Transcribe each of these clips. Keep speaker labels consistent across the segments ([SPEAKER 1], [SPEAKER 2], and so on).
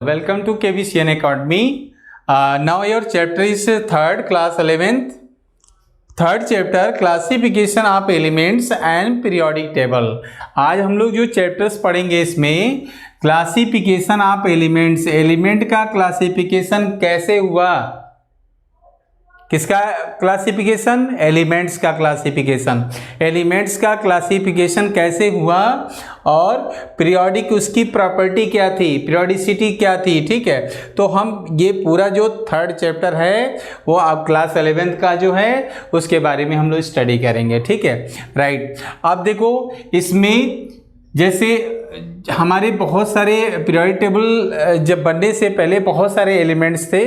[SPEAKER 1] Welcome to KVCN Academy. Now your chapter is third, class 11th. Third chapter classification of elements and periodic table. आज हम लोग जो chapters पढ़ेंगे इसमें classification of elements, element का classification कैसे हुआ, किसका क्लासिफिकेशन, एलिमेंट्स का क्लासिफिकेशन, एलिमेंट्स का क्लासिफिकेशन कैसे हुआ और पीरियोडिक उसकी प्रॉपर्टी क्या थी, पीरियोडिसिटी क्या थी। ठीक है, तो हम ये पूरा जो थर्ड चैप्टर है वो आप क्लास 11th का जो है उसके बारे में हम लोग स्टडी करेंगे। ठीक है, राइट। अब देखो इसमें जैसे हमारे बहुत सारे पीरियोडिक टेबल जब बनने से पहले बहुत सारे एलिमेंट्स थे।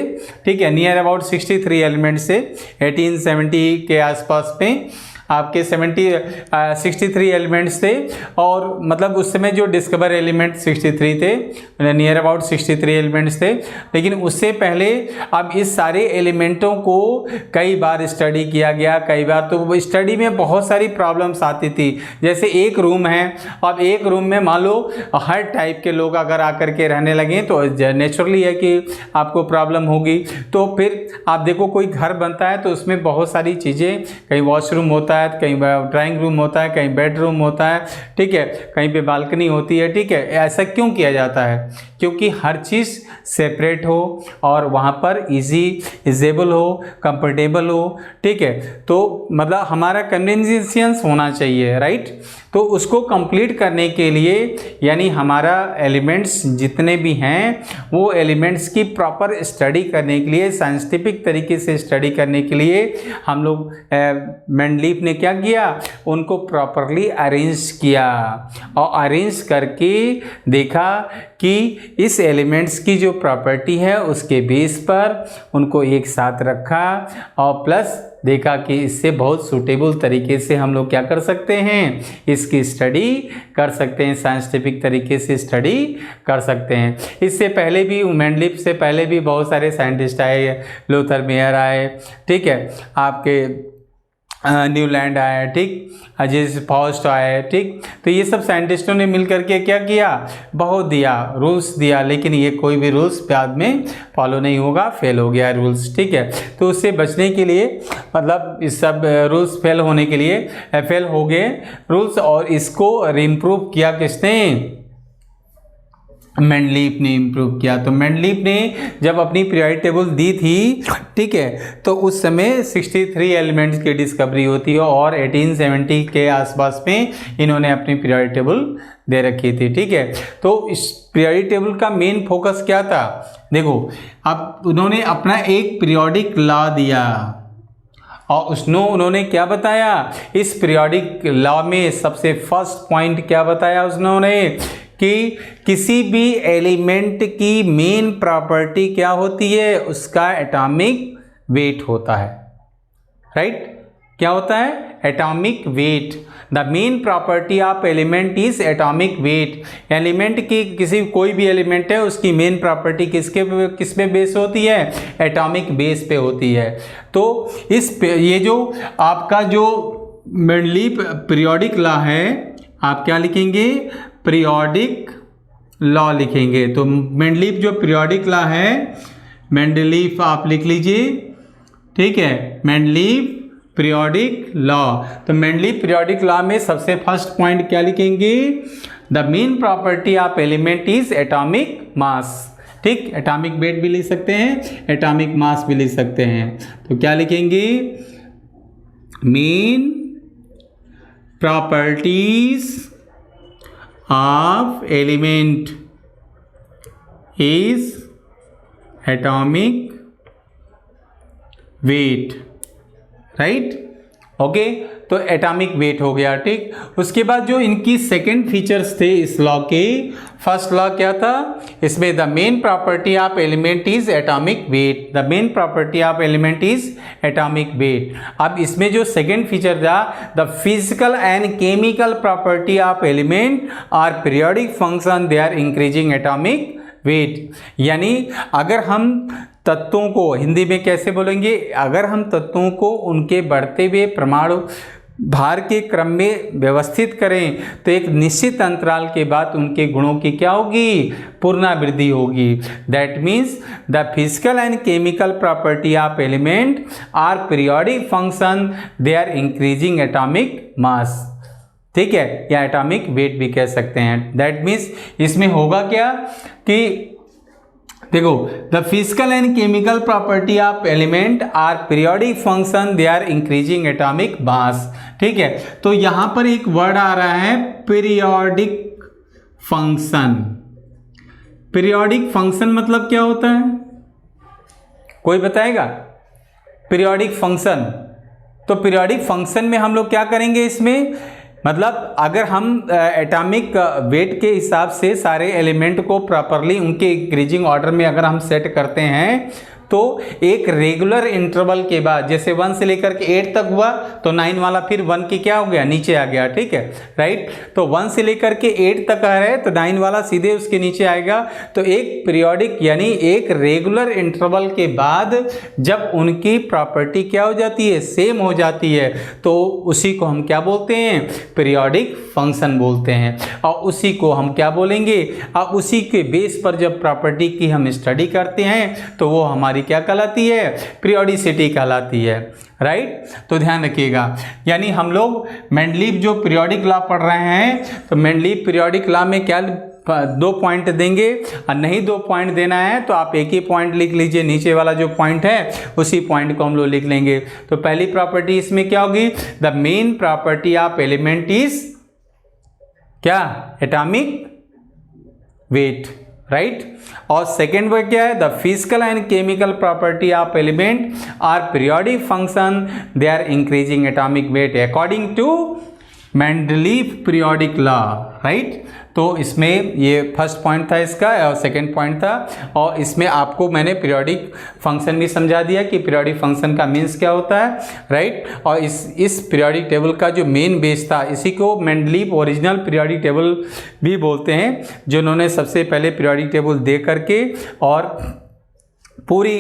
[SPEAKER 1] ठीक है, नियर अबाउट 63 एलिमेंट्स थे 1870 के आसपास में आपके 63 एलिमेंट्स थे। और मतलब उस समय जो डिस्कवर एलिमेंट 63 थे, नियर अबाउट 63 एलिमेंट्स थे। लेकिन उससे पहले अब इस सारे एलिमेंटों को कई बार स्टडी किया गया, कई बार तो स्टडी में बहुत सारी प्रॉब्लम्स आती थी। जैसे एक रूम है, अब एक रूम में मान लो हर टाइप के लोग अगर आकर के रहने लगे तो नेचुरली है कि आपको प्रॉब्लम होगी। तो फिर आप देखो कोई घर बनता है तो उसमें बहुत सारी चीज़ें, कहीं वॉशरूम होता है, कहीं ड्राइंग रूम होता है, कहीं बेडरूम होता है। ठीक है, कहीं पे बालकनी होती है। ठीक है, ऐसा क्यों किया जाता है? क्योंकि हर चीज़ सेपरेट हो और वहाँ पर यूजेबल हो, कंफर्टेबल हो। ठीक है, तो मतलब हमारा कन्वीनियंस होना चाहिए, राइट। तो उसको कंप्लीट करने के लिए यानी हमारा एलिमेंट्स जितने भी हैं वो एलिमेंट्स की प्रॉपर स्टडी करने के लिए, साइंटिफिक तरीके से स्टडी करने के लिए हम लोग मेंडलीफ ने क्या किया, उनको प्रॉपरली अरेंज किया और अरेंज करके देखा कि इस एलिमेंट्स की जो प्रॉपर्टी है उसके बेस पर उनको एक साथ रखा और प्लस देखा कि इससे बहुत सूटेबल तरीके से हम लोग क्या कर सकते हैं, इसकी स्टडी कर सकते हैं, साइंटिफिक तरीके से स्टडी कर सकते हैं। इससे पहले भी मेंडलीफ से पहले भी बहुत सारे साइंटिस्ट आए, लूथर मेयर आए। ठीक है, आपके न्यूलैंड आया, ठीक, अजय फॉस्ट आए। ठीक, तो ये सब साइंटिस्टों ने मिल करके क्या किया, बहुत दिया, रूल्स दिया, लेकिन ये कोई भी रूल्स बाद में फॉलो नहीं होगा, फेल हो गया रूल्स। ठीक है, तो उससे बचने के लिए मतलब इस सब रूल्स फेल होने के लिए फेल हो गए रूल्स और इसको इम्प्रूव किया किसने, मेंडलीफ ने इम्प्रूव किया। तो मेंडलीफ ने जब अपनी पीरियोडिक टेबल दी थी, ठीक है, तो उस समय 63 एलिमेंट्स की डिस्कवरी होती है और 1870 के आसपास में इन्होंने अपनी पीरियोडिक टेबल दे रखी थी। ठीक है, तो इस पीरियोडिक टेबल का मेन फोकस क्या था, देखो अब उन्होंने अपना एक पीरियोडिक लॉ दिया और उन्होंने क्या बताया, इस पीरियोडिक लॉ में सबसे फर्स्ट पॉइंट क्या बताया उन्होंने कि किसी भी एलिमेंट की मेन प्रॉपर्टी क्या होती है, उसका एटॉमिक वेट होता है, राइट। क्या होता है, atomic weight. The main property of element is atomic wait. Element की किसी कोई भी एलिमेंट है उसकी मेन प्रॉपर्टी किस पे बेस होती है, एटॉमिक बेस पे होती है। तो ये जो आपका जो मेंडलीफ पीरियोडिक लॉ है, आप क्या लिखेंगे, पीरियोडिक लॉ लिखेंगे। तो मेंडलीफ जो पीरियोडिक लॉ है, मेंडलीफ आप लिख लीजिए। ठीक है, मेंडलीफ पीरियोडिक लॉ। तो मेंडलीफ पीरियोडिक लॉ में सबसे फर्स्ट पॉइंट क्या लिखेंगे, the main property of element is atomic mass. ठीक, एटॉमिक वेट भी लिख सकते हैं, एटॉमिक मास भी लिख सकते हैं। तो क्या लिखेंगे, main properties of element is atomic weight, right? Okay, तो एटॉमिक वेट हो गया। ठीक, उसके बाद जो इनकी सेकंड फीचर्स थे इस लॉ के, फर्स्ट लॉ क्या था, इसमें the main property of element is atomic weight, the main property of element is atomic weight. अब इसमें जो सेकंड फीचर था, the physical and chemical property of element are periodic function, they are increasing atomic weight. यानी अगर हम तत्वों को हिंदी में कैसे बोलेंगे, अगर हम तत्वों को उनके बढ़ते हुए परमाणु भार के क्रम में व्यवस्थित करें तो एक निश्चित अंतराल के बाद उनके गुणों की क्या होगी, पुनरावृद्धि होगी। That means the physical and chemical property of element are periodic function, they are increasing atomic mass, ठीक है, या एटॉमिक वेट भी कह सकते हैं। दैट मीन्स इसमें होगा क्या कि देखो, the physical and chemical property of element are periodic function, they are increasing atomic mass, ठीक है। तो यहां पर एक वर्ड आ रहा है पीरियोडिक फंक्शन। पीरियोडिक फंक्शन मतलब क्या होता है, कोई बताएगा? पीरियोडिक फंक्शन, तो पीरियोडिक फंक्शन में हम लोग क्या करेंगे, इसमें मतलब अगर हम एटॉमिक वेट के हिसाब से सारे एलिमेंट को प्रॉपरली उनके इंक्रीजिंग ऑर्डर में अगर हम सेट करते हैं तो एक रेगुलर इंटरवल के बाद, जैसे 1 से लेकर के 8 तक हुआ तो 9 वाला फिर 1 की क्या हो गया, नीचे आ गया, ठीक है, राइट। तो 1 से लेकर के 8 तक आ रहा है तो 9 वाला सीधे उसके नीचे आएगा। तो एक पीरियोडिक यानी एक रेगुलर इंटरवल के बाद जब उनकी प्रॉपर्टी क्या हो जाती है, सेम हो जाती है, तो उसी को हम क्या बोलते हैं, पीरियोडिक फंक्शन बोलते हैं। और उसी को हम क्या बोलेंगे, अब उसी के बेस पर जब प्रॉपर्टी की हम स्टडी करते हैं तो वो हमारी क्या कहलाती है, पीरियोडिसिटी कहलाती है, राइट। तो ध्यान रखिएगा, यानी हम लोग मेंडलीव जो पीरियोडिक लॉ पढ़ रहे हैं तो मेंडलीव पीरियोडिक लॉ में क्या 2 पॉइंट देंगे, और नहीं 2 पॉइंट देना है तो आप एक ही पॉइंट लिख लीजिए, नीचे वाला जो पॉइंट है उसी पॉइंट को हम लोग लिख लेंगे। तो पहली प्रॉपर्टी इसमें क्या होगी, the main property of element is क्या, एटॉमिक वेट, राइट। और सेकेंड वर्ड क्या है, the physical and chemical property of element are periodic function, they are increasing atomic weight according to Mendeleev periodic law, right. तो इसमें ये first point था इसका और सेकंड पॉइंट था, और इसमें आपको मैंने पीरियोडिक फंक्शन भी समझा दिया कि पीरियोडिक फंक्शन का मीन्स क्या होता है, राइट। और इस पीरियोडिक टेबल का जो मेन बेस था, इसी को मेंडलीव ओरिजिनल पीरियोडिक टेबल भी बोलते हैं, जिन्होंने सबसे पहले पीरियोडिक टेबल दे करके और पूरी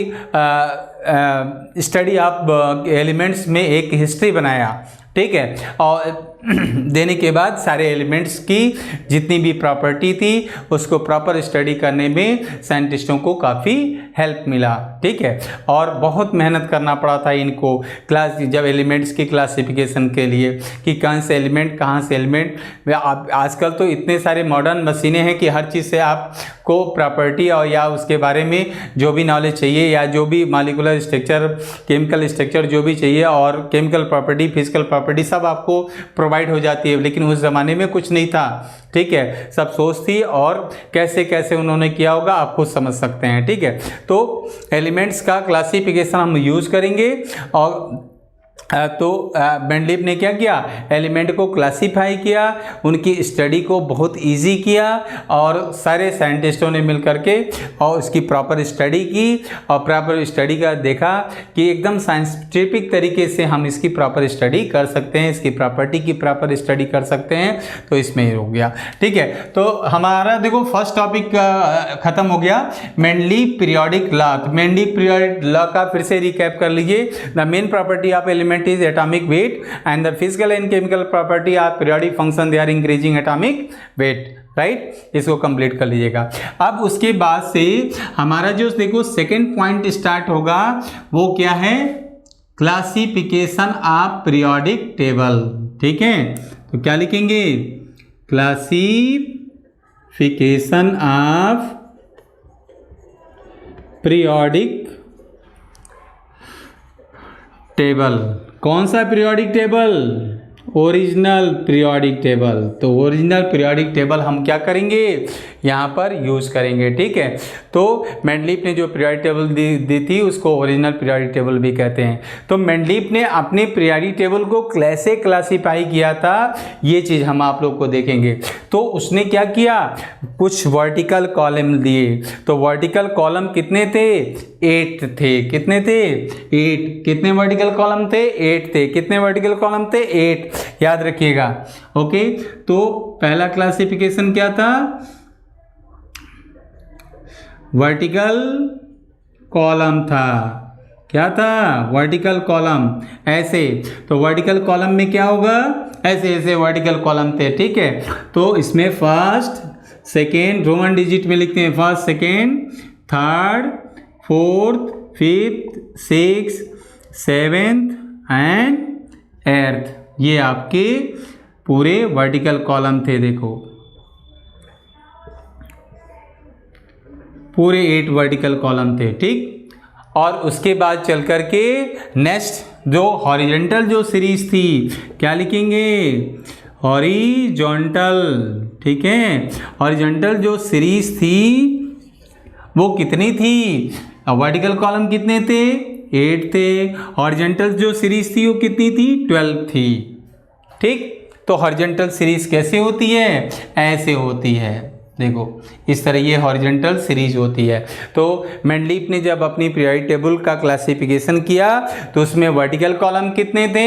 [SPEAKER 1] स्टडी ऑफ एलिमेंट्स में एक हिस्ट्री बनाया, ठीक है। और देने के बाद सारे एलिमेंट्स की जितनी भी प्रॉपर्टी थी उसको प्रॉपर स्टडी करने में साइंटिस्टों को काफ़ी हेल्प मिला, ठीक है। और बहुत मेहनत करना पड़ा था इनको क्लास जब एलिमेंट्स की क्लासिफिकेशन के लिए कि कौन से एलिमेंट कहाँ से एलिमेंट। आजकल तो इतने सारे मॉडर्न मशीनें हैं कि हर चीज़ से आपको प्रॉपर्टी और या उसके बारे में जो भी नॉलेज चाहिए या जो भी मॉलिक्यूलर स्ट्रक्चर, केमिकल स्ट्रक्चर जो भी चाहिए और केमिकल प्रॉपर्टी, फिजिकल प्रॉपर्टी सब आपको प्रोवाइड हो जाती है। लेकिन उस ज़माने में कुछ नहीं था, ठीक है, सब सोच थी और कैसे कैसे उन्होंने किया होगा आप खुद समझ सकते हैं, ठीक है। तो एलिमेंट्स का क्लासिफिकेशन हम यूज़ करेंगे और तो मेंडलीव ने क्या किया, एलिमेंट को क्लासीफाई किया, उनकी स्टडी को बहुत इजी किया और सारे साइंटिस्टों ने मिलकर के और उसकी प्रॉपर स्टडी की और प्रॉपर स्टडी का देखा कि एकदम साइंटिफिक तरीके से हम इसकी प्रॉपर स्टडी कर सकते हैं, इसकी प्रॉपर्टी की प्रॉपर स्टडी कर सकते हैं। तो इसमें हो गया, ठीक है। तो हमारा देखो फर्स्ट टॉपिक खत्म हो गया, Mendeleev periodic law. Mendeleev periodic law का फिर से रिकैप कर लीजिए। The main property of element is atomic weight and the physical and chemical property are periodic function, they are increasing atomic weight, right. इसको complete कर लीजिएगा। अब उसके बाद से हमारा जो देखो सेकंड पॉइंट स्टार्ट होगा वो क्या है, क्लासिफिकेशन ऑफ पीरियोडिक टेबल, ठीक है। तो क्या लिखेंगे, क्लासिफिकेशन ऑफ पीरियोडिक टेबल। कौन सा periodic table, original periodic table. तो ओरिजिनल पीरियोडिक टेबल हम क्या करेंगे, यहाँ पर यूज़ करेंगे, ठीक है। तो मेंडलीव ने जो पीरियोडिक टेबल दी थी उसको ओरिजिनल पीरियोडिक टेबल भी कहते हैं। तो मेंडलीव ने अपने पीरियोडिक टेबल को कैसे क्लासीफाई किया था ये चीज़ हम आप लोग को देखेंगे। तो उसने क्या किया, कुछ वर्टिकल कॉलम दिए। तो वर्टिकल कॉलम कितने थे, 8 थे। कितने थे, 8। कितने वर्टिकल कॉलम थे, 8 थे। कितने वर्टिकल कॉलम थे, 8, याद रखिएगा, ओके। तो पहला क्लासिफिकेशन क्या था, वर्टिकल कॉलम था। क्या था, वर्टिकल कॉलम ऐसे। तो वर्टिकल कॉलम में क्या होगा, ऐसे ऐसे वर्टिकल कॉलम थे, ठीक है। तो इसमें फर्स्ट सेकेंड रोमन डिजिट में लिखते हैं, first second third fourth fifth six seventh and eighth, ये आपके पूरे वर्टिकल कॉलम थे। देखो पूरे 8 वर्टिकल कॉलम थे, ठीक। और उसके बाद चल कर के नेक्स्ट जो हॉरिजॉन्टल जो सीरीज थी, क्या लिखेंगे, हॉरिजॉन्टल, ठीक है। हॉरिजॉन्टल जो सीरीज थी वो कितनी थी, वर्टिकल कॉलम कितने थे, 8 थे। हॉरिजॉन्टल जो सीरीज थी वो कितनी थी, 12 थी, ठीक। तो हॉरिजॉन्टल सीरीज कैसे होती है, ऐसे होती है, देखो इस तरह ये हॉरिजॉन्टल सीरीज होती है। तो मेंडलीफ ने जब अपनी पीरियोडिक टेबल का क्लासिफिकेशन किया तो उसमें वर्टिकल कॉलम कितने थे,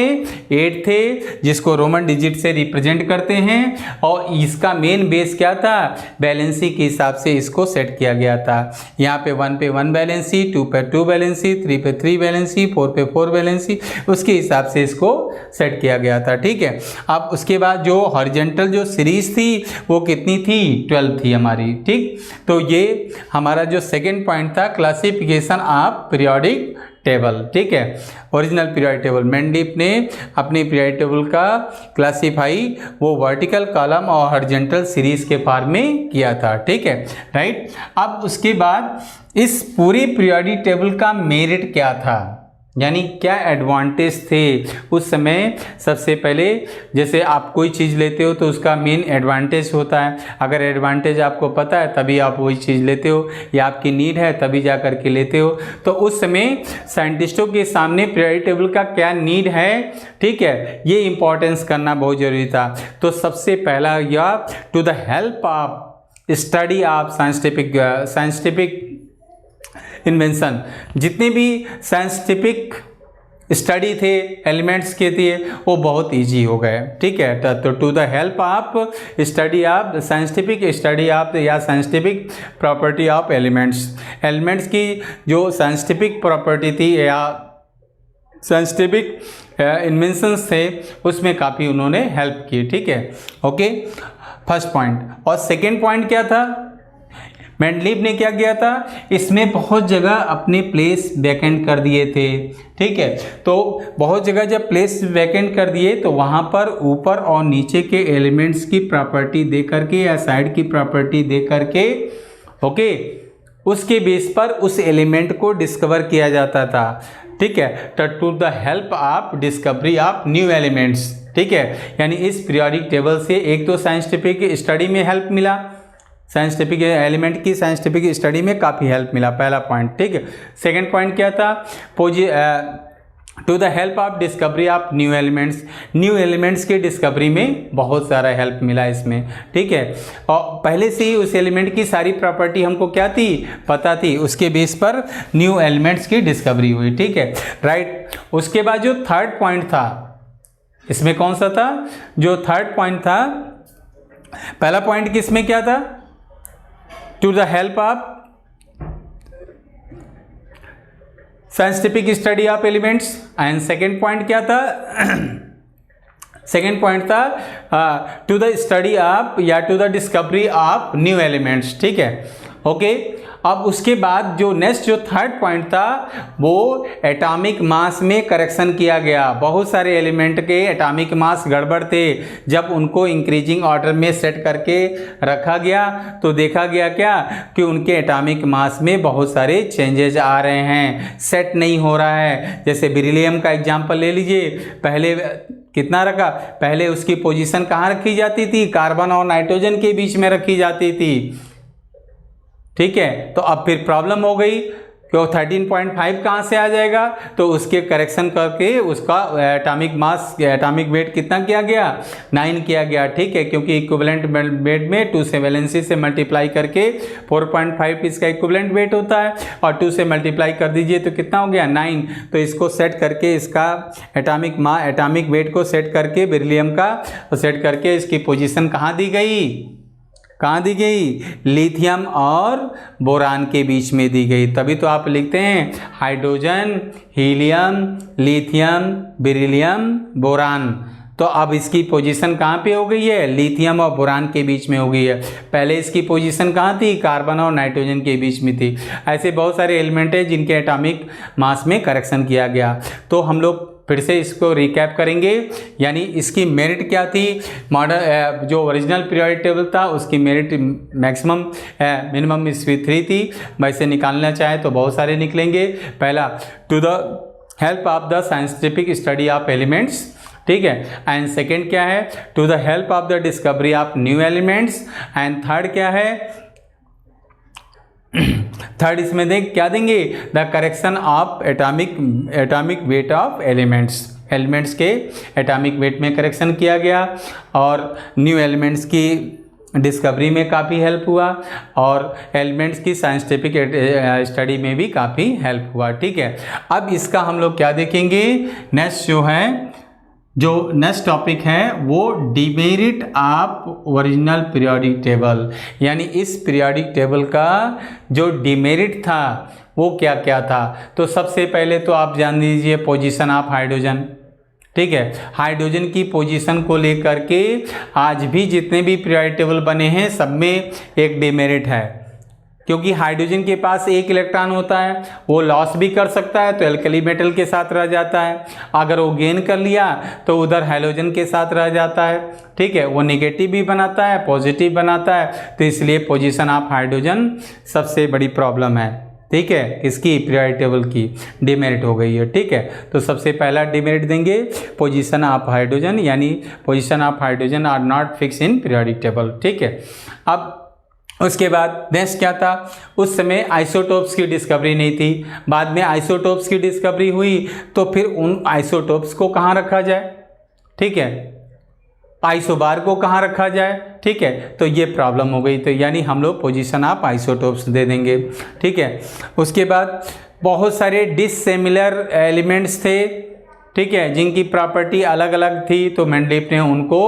[SPEAKER 1] 8 थे, जिसको रोमन डिजिट से रिप्रेजेंट करते हैं। और इसका मेन बेस क्या था, बैलेंसी के हिसाब से इसको सेट किया गया था। यहाँ पे 1 पे 1 बैलेंसी, 2 पे 2 बैलेंसी, 3 पे 3 बैलेंसी, 4 पे 4 बैलेंसी, उसके हिसाब से इसको सेट किया गया था, ठीक है। अब उसके बाद जो हॉरिजॉन्टल जो सीरीज थी वो कितनी थी, 12 थी हमारी, ठीक। तो ये हमारा जो सेकंड पॉइंट था, क्लासिफिकेशन ऑफ पीरियोडिक टेबल, ठीक है। ओरिजिनल पीरियोडिक टेबल, मेंडलीफ ने अपनी पीरियोडिक टेबल का क्लासीफाई वो वर्टिकल कॉलम और हॉरिजॉन्टल सीरीज के फॉर्म में किया था, ठीक है, राइट। अब उसके बाद इस पूरी पीरियोडिक टेबल का मेरिट क्या था, यानी क्या एडवांटेज थे उस समय। सबसे पहले जैसे आप कोई चीज़ लेते हो तो उसका मेन एडवांटेज होता है, अगर एडवांटेज आपको पता है तभी आप वही चीज़ लेते हो, या आपकी नीड है तभी जा कर के लेते हो। तो उस समय साइंटिस्टों के सामने पीरियोडिक टेबल का क्या नीड है, ठीक है, ये इंपॉर्टेंस करना बहुत ज़रूरी था। तो सबसे पहला यह to the help of study of scientific invention, जितने भी साइंटिफिक स्टडी थे एलिमेंट्स के थे वो बहुत इजी हो गए, ठीक है। तो to the help of study of scientific study of या साइंटिफिक प्रॉपर्टी ऑफ एलिमेंट्स की जो साइंटिफिक प्रॉपर्टी थी या साइंटिफिक इन्वेंशंस थे उसमें काफ़ी उन्होंने हेल्प की, ठीक है, ओके, फर्स्ट पॉइंट। और सेकेंड पॉइंट क्या था, मेंडलीफ ने क्या किया था, इसमें बहुत जगह अपने प्लेस वैकेंट कर दिए थे, ठीक है। तो बहुत जगह जब प्लेस वैकेंट कर दिए तो वहाँ पर ऊपर और नीचे के एलिमेंट्स की प्रॉपर्टी दे करके या साइड की प्रॉपर्टी दे करके, ओके, उसके बेस पर उस एलिमेंट को डिस्कवर किया जाता था, ठीक है। तो to the help of discovery of new elements, ठीक है। यानी इस पीरियोडिक टेबल से एक तो साइंटिफिक स्टडी में हेल्प मिला, साइंटिफिक एलिमेंट की साइंटिफिक स्टडी में काफ़ी हेल्प मिला, पहला पॉइंट, ठीक है। सेकंड पॉइंट क्या था, to the help of discovery of new elements की डिस्कवरी में बहुत सारा हेल्प मिला इसमें, ठीक है। और पहले से ही उस एलिमेंट की सारी प्रॉपर्टी हमको क्या थी, पता थी, उसके बेस पर न्यू एलिमेंट्स की डिस्कवरी हुई, ठीक है, राइट। उसके बाद जो थर्ड पॉइंट था इसमें कौन सा था, जो थर्ड पॉइंट था, पहला पॉइंट किसमें क्या था, to the help of scientific study of elements, and second point क्या था, सेकेंड पॉइंट था टू द स्टडी ऑफ या to the discovery of new elements, ठीक है, ओके। अब उसके बाद जो नेक्स्ट जो थर्ड पॉइंट था वो एटॉमिक मास में करेक्शन किया गया। बहुत सारे एलिमेंट के एटॉमिक मास गड़बड़ थे, जब उनको इंक्रीजिंग ऑर्डर में सेट करके रखा गया तो देखा गया क्या कि उनके एटॉमिक मास में बहुत सारे चेंजेस आ रहे हैं, सेट नहीं हो रहा है। जैसे बेरिलियम का एग्जांपल ले लीजिए, पहले कितना रखा, पहले उसकी पोजीशन कहाँ रखी जाती थी, कार्बन और नाइट्रोजन के बीच में रखी जाती थी, ठीक है। तो अब फिर प्रॉब्लम हो गई कि वो 13.5 कहाँ से आ जाएगा, तो उसके करेक्शन करके उसका एटॉमिक मास एटॉमिक वेट कितना किया गया, 9 किया गया, ठीक है, क्योंकि इक्विवेलेंट वेट में 2 से वैलेंसी से मल्टीप्लाई करके 4.5 इसका इक्विवेलेंट वेट होता है, और 2 से मल्टीप्लाई कर दीजिए तो कितना हो गया, 9। तो इसको सेट करके इसका एटॉमिक वेट को सेट करके बेरिलियम का सेट करके इसकी पोजीशन कहाँ दी गई, कहाँ दी गई? लिथियम और बोरान के बीच में दी गई। तभी तो आप लिखते हैं hydrogen, helium, lithium, beryllium, boron. तो अब इसकी पोजीशन कहाँ पे हो गई है? लिथियम और बोरान के बीच में हो गई है। पहले इसकी पोजीशन कहाँ थी? कार्बन और नाइट्रोजन के बीच में थी। ऐसे बहुत सारे एलिमेंट हैं जिनके एटॉमिक मास में करेक्शन किया गया। तो हम लोग फिर से इसको रिकैप करेंगे। यानी इसकी मेरिट क्या थी? मॉडर्न जो ओरिजिनल पीरियोडिक टेबल था उसकी मेरिट मैक्सिमम मिनिमम इसकी 3 थी। वैसे निकालना चाहे तो बहुत सारे निकलेंगे। पहला, to the help of the scientific study of elements, ठीक है। एंड सेकेंड क्या है? To the help of the discovery of new elements. And third क्या है? थर्ड इसमें देख क्या देंगे? The correction of atomic weight of elements के एटॉमिक वेट में करेक्शन किया गया और न्यू एलिमेंट्स की डिस्कवरी में काफ़ी हेल्प हुआ और एलिमेंट्स की साइंटिफिक स्टडी में भी काफ़ी हेल्प हुआ, ठीक है। अब इसका हम लोग क्या देखेंगे? नेक्स्ट टॉपिक है वो demerit of original periodic table. यानी इस पीरियोडिक टेबल का जो डिमेरिट था वो क्या क्या था। तो सबसे पहले तो आप जान लीजिए पोजीशन ऑफ हाइड्रोजन, ठीक है। हाइड्रोजन की पोजीशन को लेकर के आज भी जितने भी पीरियोडिक टेबल बने हैं सब में एक डिमेरिट है, क्योंकि हाइड्रोजन के पास एक इलेक्ट्रॉन होता है, वो लॉस भी कर सकता है तो एल्कली मेटल के साथ रह जाता है। अगर वो गेन कर लिया तो उधर हैलोजन के साथ रह जाता है, ठीक है। वो नेगेटिव भी बनाता है, पॉजिटिव बनाता है। तो इसलिए पोजीशन ऑफ हाइड्रोजन सबसे बड़ी प्रॉब्लम है, ठीक है। किसकी? पीरियोडिक टेबल की डिमेरिट हो गई है, ठीक है। तो सबसे पहला डिमेरिट देंगे पोजीशन ऑफ हाइड्रोजन, यानी position of hydrogen are not fix in periodic table, ठीक है। अब उसके बाद नेक्स्ट क्या था? उस समय आइसोटोप्स की डिस्कवरी नहीं थी। बाद में आइसोटोप्स की डिस्कवरी हुई तो फिर उन आइसोटोप्स को कहाँ रखा जाए, ठीक है। आइसोबार को कहाँ रखा जाए, ठीक है। तो ये प्रॉब्लम हो गई। तो यानी हम लोग पोजीशन ऑफ आइसोटोप्स दे देंगे, ठीक है। उसके बाद बहुत सारे डिसिमिलर एलिमेंट्स थे, ठीक है, जिनकी प्रॉपर्टी अलग अलग थी। तो मेंडलीफ ने उनको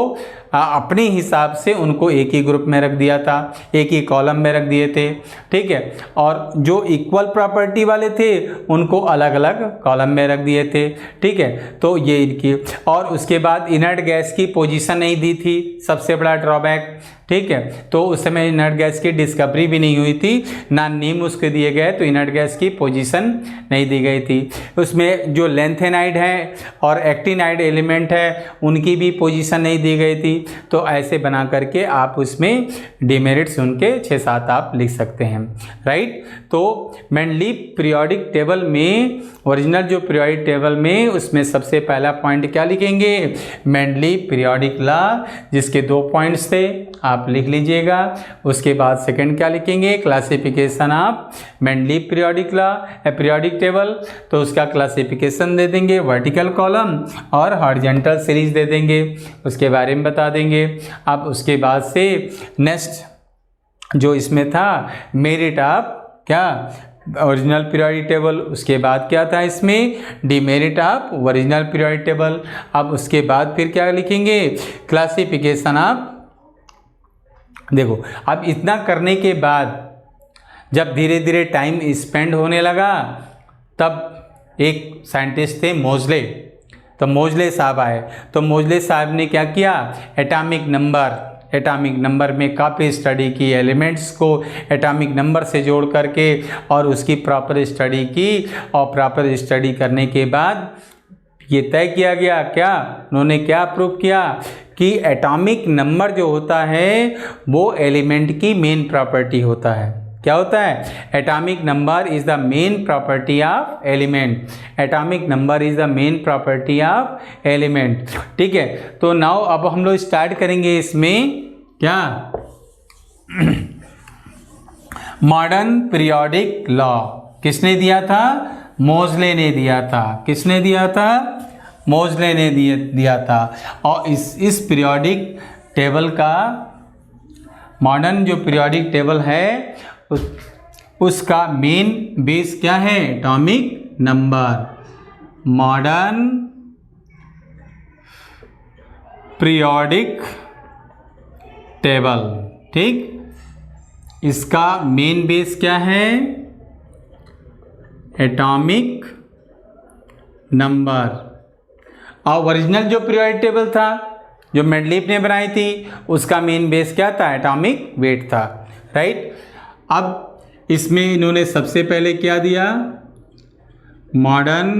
[SPEAKER 1] अपने हिसाब से उनको एक ही ग्रुप में रख दिया था, एक ही कॉलम में रख दिए थे, ठीक है। और जो इक्वल प्रॉपर्टी वाले थे उनको अलग अलग कॉलम में रख दिए थे, ठीक है। तो ये इनकी, और उसके बाद इनर्ट गैस की पोजीशन नहीं दी थी, सबसे बड़ा ड्रॉबैक, ठीक है। तो उस समय इनर्ट गैस की डिस्कवरी भी नहीं हुई थी, ना नेम उसके दिए गए, तो इनर्ट गैस की पोजीशन नहीं दी गई थी। उसमें जो लेंथेनाइड है और एक्टिनाइड एलिमेंट है उनकी भी पोजीशन नहीं दी गई थी। तो ऐसे बना करके आप उसमें डिमेरिट्स उनके 6-7 आप लिख सकते हैं, राइट। तो मेंडलीफ पीरियोडिक टेबल में, ओरिजिनल जो पीरियोडिक टेबल में, उसमें सबसे पहला पॉइंट क्या लिखेंगे? मेंडलीफ पीरियोडिक लॉ, जिसके 2 पॉइंट्स थे, आप लिख लीजिएगा। उसके बाद सेकंड क्या लिखेंगे? Classification of Mendeleev periodic law periodic table. तो उसका क्लासिफिकेशन दे देंगे, वर्टिकल कॉलम और हॉरिजॉन्टल सीरीज दे देंगे, उसके बारे में बता देंगे। अब उसके बाद से नेक्स्ट जो इसमें था मेरिट ऑफ क्या? Original periodic table. उसके बाद क्या था इसमें? Demerit of original periodic table. अब उसके बाद फिर क्या लिखेंगे? Classification of. देखो अब इतना करने के बाद जब धीरे धीरे टाइम स्पेंड होने लगा, तब एक साइंटिस्ट थे मोजले। तो मोजले साहब आए, तो मोजले साहब ने क्या किया? एटॉमिक नंबर में काफ़ी स्टडी की, एलिमेंट्स को एटॉमिक नंबर से जोड़ करके और उसकी प्रॉपर स्टडी की। और प्रॉपर स्टडी करने के बाद ये तय किया गया, क्या उन्होंने क्या प्रूव किया कि एटॉमिक नंबर जो होता है वो एलिमेंट की मेन प्रॉपर्टी होता है। क्या होता है? Atomic number is the main property of element. Atomic number is the main property of element, ठीक है। तो नाउ अब हम लोग स्टार्ट करेंगे इसमें क्या? मॉडर्न पीरियोडिक लॉ किसने दिया था? मोजले ने दिया था। किसने दिया था? मोजले ने दिया था। और इस पीरियोडिक टेबल का, मॉडर्न जो पीरियोडिक टेबल है उसका मेन बेस क्या है? Atomic number. Modern periodic table, ठीक। इसका मेन बेस क्या है? Atomic number. और ओरिजिनल जो पीरियोडिक टेबल था जो मेंडलीफ ने बनाई थी उसका मेन बेस क्या था? एटॉमिक वेट था, राइट। अब इसमें इन्होंने सबसे पहले क्या दिया? मॉडर्न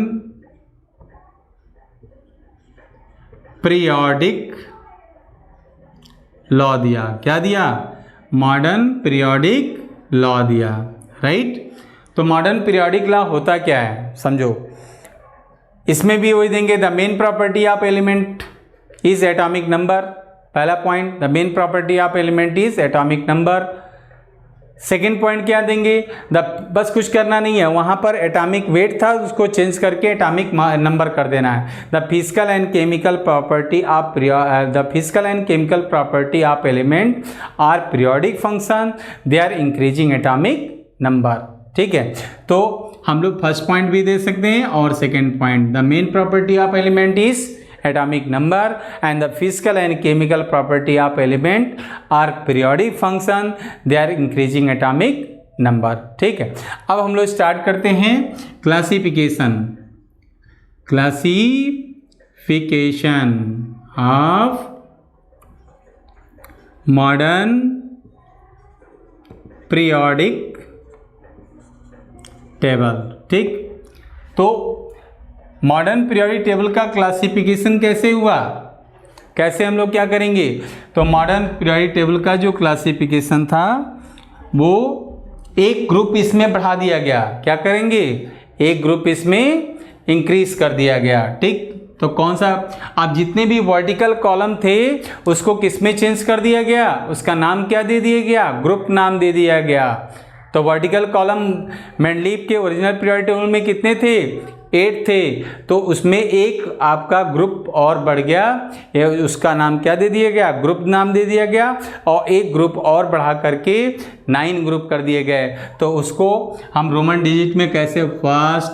[SPEAKER 1] पीरियोडिक लॉ दिया। क्या दिया? मॉडर्न पीरियोडिक लॉ दिया, राइट। तो मॉडर्न पीरियोडिक लॉ होता क्या है समझो। इसमें भी वही देंगे, the main property of element is atomic number. पहला point, the main property of element is atomic number. Second point क्या देंगे? बस कुछ करना नहीं है, वहां पर एटॉमिक वेट था उसको चेंज करके एटॉमिक नंबर कर देना है। The physical and chemical property of element are periodic function, they are increasing atomic number. ठीक है, तो हम लोग फर्स्ट पॉइंट भी दे सकते हैं और second point, the main property of element is atomic number and the physical and chemical property of element are periodic function, they are increasing atomic number। ठीक है, अब हम लोग स्टार्ट करते हैं classification of modern periodic table. ठीक, तो modern periodic table का क्लासिफिकेशन कैसे हुआ, कैसे हम लोग क्या करेंगे? तो मॉडर्न पीरियोडिक टेबल का जो क्लासिफिकेशन था वो एक ग्रुप इसमें बढ़ा दिया गया। क्या करेंगे? एक ग्रुप इसमें इंक्रीज कर दिया गया। ठीक, तो कौन सा? अब जितने भी वर्टिकल कॉलम थे उसको किस में चेंज कर दिया गया? उसका नाम क्या दे दिया गया? ग्रुप नाम दे दिया गया। तो वर्टिकल कॉलम मेंडलीफ के ओरिजिनल पीरियोडिक टेबल में कितने थे? 8 थे, तो उसमें एक आपका ग्रुप और बढ़ गया, उसका नाम क्या दे दिया गया? ग्रुप नाम दे दिया गया। और एक ग्रुप और बढ़ा करके 9 ग्रुप कर दिए गए। तो उसको हम रोमन डिजिट में कैसे? First,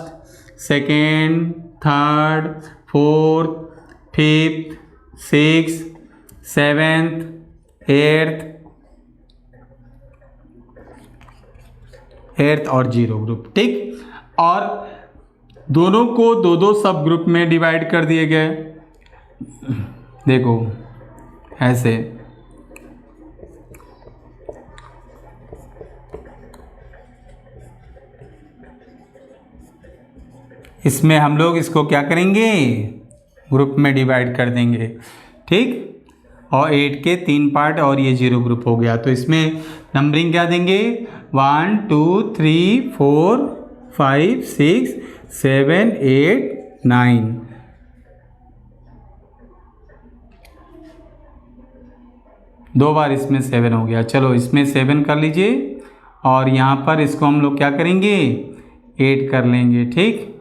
[SPEAKER 1] second, third, fourth, fifth, six, seventh, eighth और 0 ग्रुप। ठीक, और दोनों को दो दो सब ग्रुप में डिवाइड कर दिए गए। देखो ऐसे, इसमें हम लोग इसको क्या करेंगे? ग्रुप में डिवाइड कर देंगे। ठीक, और 8 के 3 पार्ट और ये 0 ग्रुप हो गया। तो इसमें नंबरिंग क्या देंगे? 1 2 3 4 5 6 7 8 9। दो बार इसमें 7 हो गया। चलो इसमें 7 कर लीजिए और यहाँ पर इसको हम लोग क्या करेंगे? 8 कर लेंगे। ठीक,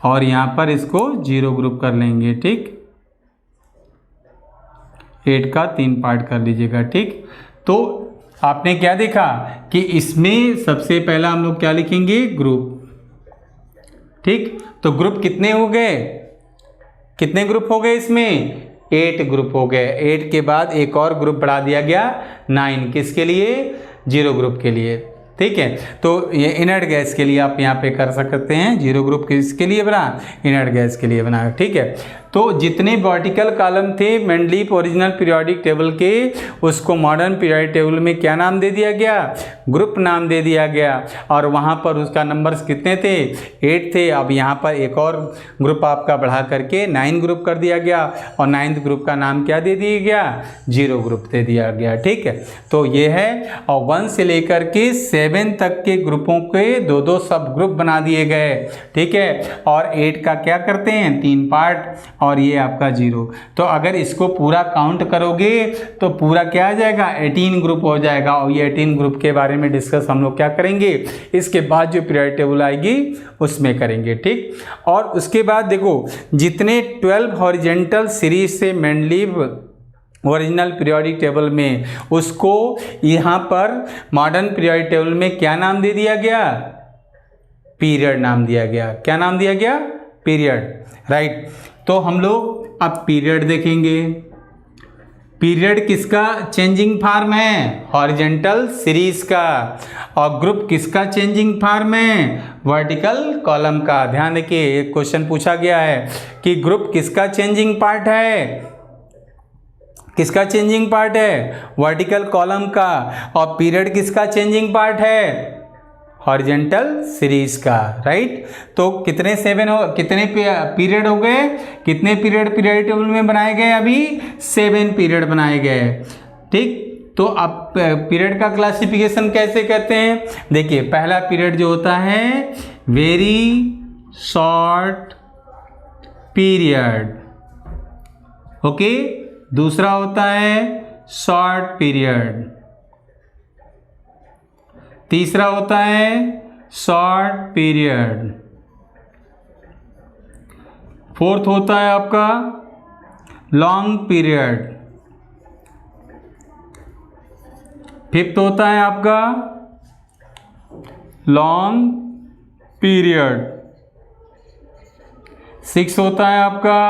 [SPEAKER 1] और यहाँ पर इसको 0 ग्रुप कर लेंगे। ठीक, 8 का 3 पार्ट कर लीजिएगा। ठीक, तो आपने क्या देखा कि इसमें सबसे पहला हम लोग क्या लिखेंगे? ग्रुप। ठीक, तो ग्रुप कितने हो गए? कितने ग्रुप हो गए इसमें? 8 ग्रुप हो गए। 8 के बाद एक और ग्रुप बढ़ा दिया गया 9। किसके लिए? 0 ग्रुप के लिए। ठीक है, तो ये इनर्ट गैस के लिए आप यहाँ पे कर सकते हैं। 0 ग्रुप किसके लिए बना? इनर्ट गैस के लिए बना। ठीक है, तो जितने वर्टिकल कॉलम थे मेंडलीफ ओरिजिनल पीरियोडिक टेबल के, उसको मॉडर्न पीरियोडिक टेबल में क्या नाम दे दिया गया? ग्रुप नाम दे दिया गया। और वहाँ पर उसका नंबर्स कितने थे? 8 थे। अब यहाँ पर एक और ग्रुप आपका बढ़ा करके 9 ग्रुप कर दिया गया और 9th ग्रुप का नाम क्या दे दिया गया? 0 ग्रुप दे दिया गया। ठीक है, तो ये है। और 1 से लेकर के 7 तक के ग्रुपों के 2-2 सब ग्रुप बना दिए गए। ठीक है, और 8 का क्या करते हैं? 3 पार्ट और ये आपका 0। तो अगर इसको पूरा काउंट करोगे तो पूरा क्या आ जाएगा? 18 ग्रुप हो जाएगा। और ये 18 ग्रुप के बारे में डिस्कस हम लोग क्या करेंगे? इसके बाद जो पीरियोडिक टेबल आएगी उसमें करेंगे। ठीक, और उसके बाद देखो जितने 12 हॉरिजॉन्टल सीरीज से मेंडलीफ ओरिजिनल पीरियोडिक टेबल में, उसको यहाँ पर मॉडर्न पीरियोडिक टेबल में क्या नाम दे दिया गया? पीरियड नाम दिया गया। क्या नाम दिया गया? पीरियड। राइट, तो हम लोग अब पीरियड देखेंगे। पीरियड किसका चेंजिंग फॉर्म है? हॉरिजेंटल सीरीज का। और ग्रुप किसका चेंजिंग फॉर्म है? वर्टिकल कॉलम का। ध्यान देखिए, एक क्वेश्चन पूछा गया है कि ग्रुप किसका चेंजिंग पार्ट है? किसका चेंजिंग पार्ट है? वर्टिकल कॉलम का। और पीरियड किसका चेंजिंग पार्ट है? हॉरिजेंटल सीरीज का, राइट। तो कितने पीरियड हो गए? कितने पीरियड पीरियड टेबल में बनाए गए? अभी 7 पीरियड बनाए गए, ठीक। तो अब पीरियड का क्लासिफिकेशन कैसे करते हैं? देखिए, पहला पीरियड जो होता है वेरी शॉर्ट पीरियड, ओके। दूसरा होता है शॉर्ट पीरियड। तीसरा होता है शॉर्ट पीरियड। फोर्थ होता है आपका लॉन्ग पीरियड। फिफ्थ होता है आपका लॉन्ग पीरियड। सिक्स होता है आपका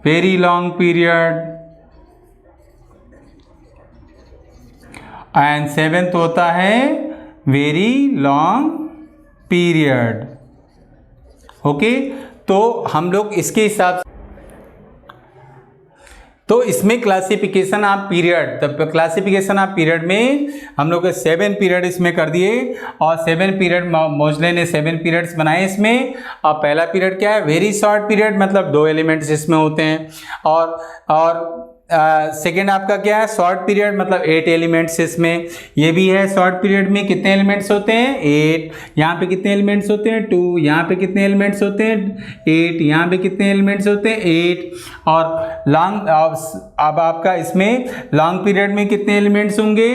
[SPEAKER 1] very long period. And seventh होता है वेरी लॉन्ग पीरियड, ओके। तो हम लोग इसके हिसाब, तो इसमें क्लासिफिकेशन ऑफ पीरियड, तब क्लासिफिकेशन ऑफ पीरियड में हम लोग 7 पीरियड इसमें कर दिए। और 7 पीरियड मोजले ने 7 पीरियड्स बनाए इसमें। और पहला पीरियड क्या है? वेरी शॉर्ट पीरियड, मतलब 2 एलिमेंट्स इसमें होते हैं। और सेकेंड आपका क्या है? शॉर्ट पीरियड, मतलब 8 एलिमेंट्स इसमें। ये भी है शॉर्ट पीरियड में कितने एलिमेंट्स होते हैं? 8। यहाँ पे कितने एलिमेंट्स होते हैं? 2। यहाँ पे कितने एलिमेंट्स होते हैं? 8। यहाँ पे कितने एलिमेंट्स होते हैं? 8। और लॉन्ग, अब आपका इसमें लॉन्ग पीरियड में कितने एलिमेंट्स होंगे?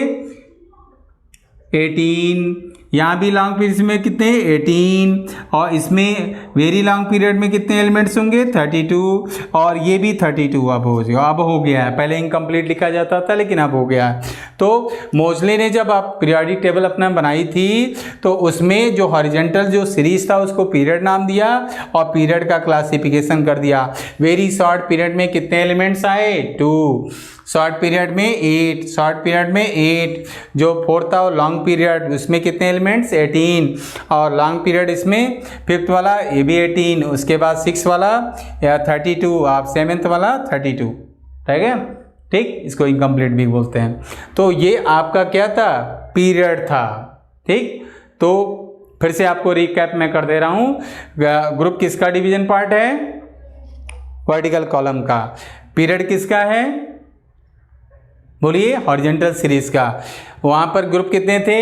[SPEAKER 1] 18। यहाँ भी लॉन्ग पीरियड में कितने? 18। और इसमें वेरी लॉन्ग पीरियड में कितने एलिमेंट्स होंगे? 32। और ये भी 32 अब हो गया है। पहले इनकम्प्लीट लिखा जाता था, लेकिन अब हो गया है। तो मोजले ने जब आप पीरियोडिक टेबल अपना बनाई थी, तो उसमें जो हॉरिजेंटल जो सीरीज था उसको पीरियड नाम दिया और पीरियड का क्लासिफिकेशन कर दिया। वेरी शॉर्ट पीरियड में कितने एलिमेंट्स आए? 2। शॉर्ट पीरियड में 8। शॉर्ट पीरियड में 8। जो फोर्थ था लॉन्ग पीरियड, उसमें कितने एलिमेंट्स? 18। और लॉन्ग पीरियड इसमें फिफ्थ वाला, ये भी 18। उसके बाद 6 वाला या 32। आप 7th वाला 32, ठीक है, ठीक। इसको इनकम्प्लीट भी बोलते हैं। तो ये आपका क्या था? पीरियड था, ठीक। तो फिर से आपको रिकैप मैं कर दे रहा हूँ। ग्रुप किसका डिवीजन पार्ट है? वर्टिकल कॉलम का। पीरियड किसका है? बोलिए, हॉरिजेंटल सीरीज का। वहां पर ग्रुप कितने थे?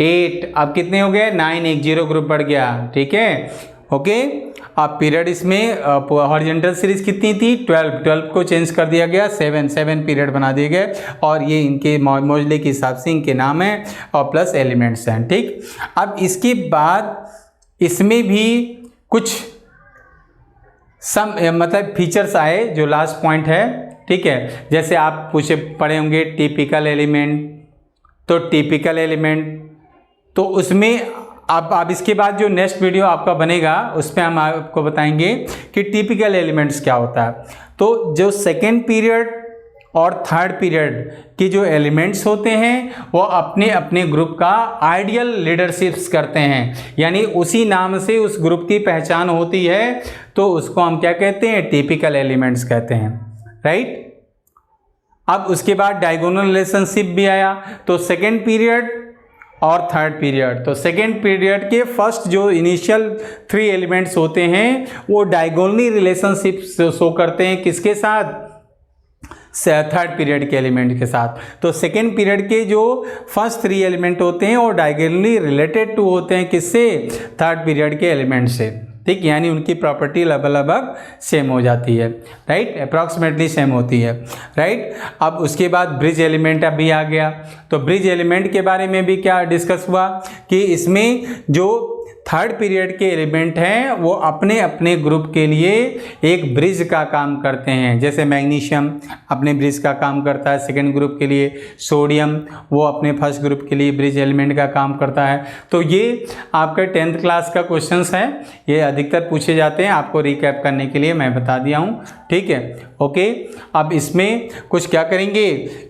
[SPEAKER 1] 8। अब कितने हो गए? 9, 1 0 ग्रुप बढ़ गया, ठीक है, ओके। अब पीरियड इसमें हॉरिजेंटल सीरीज कितनी थी? 12 को चेंज कर दिया गया, 7 पीरियड बना दिए गए। और ये इनके मोजले के हिसाब से इनके नाम हैं और प्लस एलिमेंट्स हैं, ठीक। अब इसके बाद इसमें भी कुछ मतलब फीचर्स आए, जो लास्ट पॉइंट है, ठीक है। जैसे आप पढ़े होंगे टिपिकल एलिमेंट। तो टिपिकल एलिमेंट, तो उसमें अब इसके बाद जो नेक्स्ट वीडियो आपका बनेगा उसमें हम आपको बताएंगे कि टिपिकल एलिमेंट्स क्या होता है। तो जो सेकेंड पीरियड और थर्ड पीरियड के जो एलिमेंट्स होते हैं वो अपने अपने ग्रुप का आइडियल लीडरशिप्स करते हैं, यानी उसी नाम से उस ग्रुप की पहचान होती है। तो उसको हम क्या कहते हैं? टिपिकल एलिमेंट्स कहते हैं, राइट। अब उसके बाद डायगोनल रिलेशनशिप भी आया। तो सेकेंड पीरियड और थर्ड पीरियड, तो सेकेंड पीरियड के फर्स्ट जो इनिशियल 3 एलिमेंट्स होते हैं वो डायगोनली रिलेशनशिप शो करते हैं, किसके साथ? थर्ड पीरियड के एलिमेंट के साथ। तो सेकेंड पीरियड के जो फर्स्ट 3 एलिमेंट होते हैं वो डायगोनली रिलेटेड टू होते हैं, किससे? थर्ड पीरियड के एलिमेंट से, ठीक। यानी उनकी प्रॉपर्टी लगभग सेम हो जाती है, राइट, अप्रॉक्सीमेटली सेम होती है, राइट। अब उसके बाद ब्रिज एलिमेंट अभी आ गया। तो ब्रिज एलिमेंट के बारे में भी क्या डिस्कस हुआ कि इसमें जो थर्ड पीरियड के एलिमेंट हैं वो अपने अपने ग्रुप के लिए एक ब्रिज का काम करते हैं। जैसे मैग्नीशियम अपने ब्रिज का काम करता है सेकेंड ग्रुप के लिए, सोडियम वो अपने फर्स्ट ग्रुप के लिए ब्रिज एलिमेंट का काम करता है। तो ये आपका 10th क्लास का क्वेश्चंस है, ये अधिकतर पूछे जाते हैं। आपको रिकैप करने के लिए मैं बता दिया हूँ, ठीक है, ओके, अब इसमें कुछ क्या करेंगे,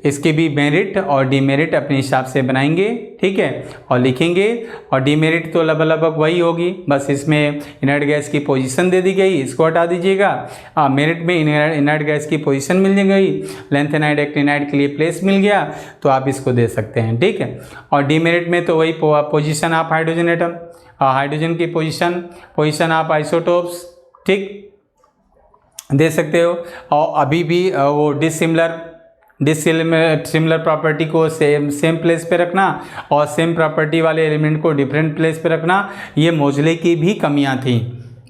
[SPEAKER 1] इसके भी मेरिट और डीमेरिट अपने हिसाब से बनाएंगे, ठीक है, और लिखेंगे। और डीमेरिट तो लगभग वही होगी, बस इसमें इनर्ट गैस की पोजीशन दे दी गई, इसको हटा दीजिएगा। मेरिट में इनर्ट गैस की पोजीशन मिल गई, लेंथेनाइड एक्टिनाइड के लिए प्लेस मिल गया, तो आप इसको दे सकते हैं, ठीक है। और डीमेरिट में तो वही पोजीशन आप हाइड्रोजन एटम, हाइड्रोजन की पोजीशन आप आइसोटोप्स, ठीक, दे सकते हो। और अभी भी वो डिसिमिलर प्रॉपर्टी को सेम प्लेस पे रखना और सेम प्रॉपर्टी वाले एलिमेंट को डिफरेंट प्लेस पे रखना, ये मोजले की भी कमियां थी,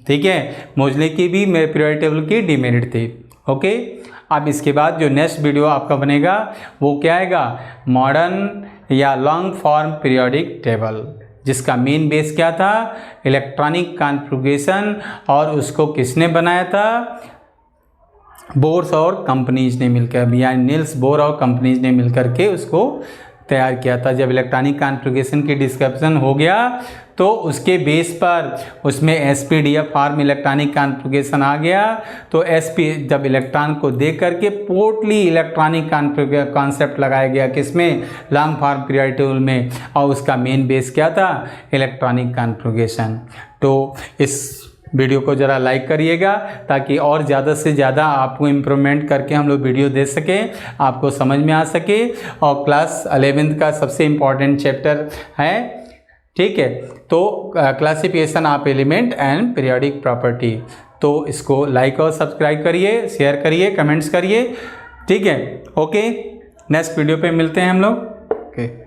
[SPEAKER 1] ठीक है, मोजले की भी पीरियोडिक टेबल की डीमेरिट थी। ओके, अब इसके बाद जो नेक्स्ट वीडियो आपका बनेगा वो क्या आएगा, मॉडर्न या लॉन्ग फॉर्म पीरियोडिक टेबल, जिसका मेन बेस क्या था, इलेक्ट्रॉनिक कॉन्फ़िगरेशन, और उसको किसने बनाया था, बोर्स और कंपनीज ने मिलकर, यानी नील्स बोर और कंपनीज ने मिलकर के उसको तैयार किया था। जब इलेक्ट्रॉनिक कॉन्फ़िगरेशन की डिस्क्रिप्शन हो गया तो उसके बेस पर उसमें SPDF फॉर्म इलेक्ट्रॉनिक कॉन्फ़िगरेशन आ गया, तो जब इलेक्ट्रॉन को दे करके पोर्टली इलेक्ट्रॉनिक कॉन्सेप्ट लगाया गया किसमें, लॉन्ग फॉर्म पीरियोडिक टेबल में, और उसका मेन बेस क्या था, इलेक्ट्रॉनिक कॉन्फ़िगरेशन। तो इस वीडियो को ज़रा लाइक करिएगा ताकि और ज़्यादा से ज़्यादा आपको इम्प्रूवमेंट करके हम लोग वीडियो दे सकें, आपको समझ में आ सके। और क्लास 11th का सबसे इम्पॉर्टेंट चैप्टर है, ठीक है, तो classification of element and periodic property. तो इसको लाइक और सब्सक्राइब करिए, शेयर करिए, कमेंट्स करिए, ठीक है। ओके, नेक्स्ट वीडियो पे मिलते हैं हम लोग। ओके।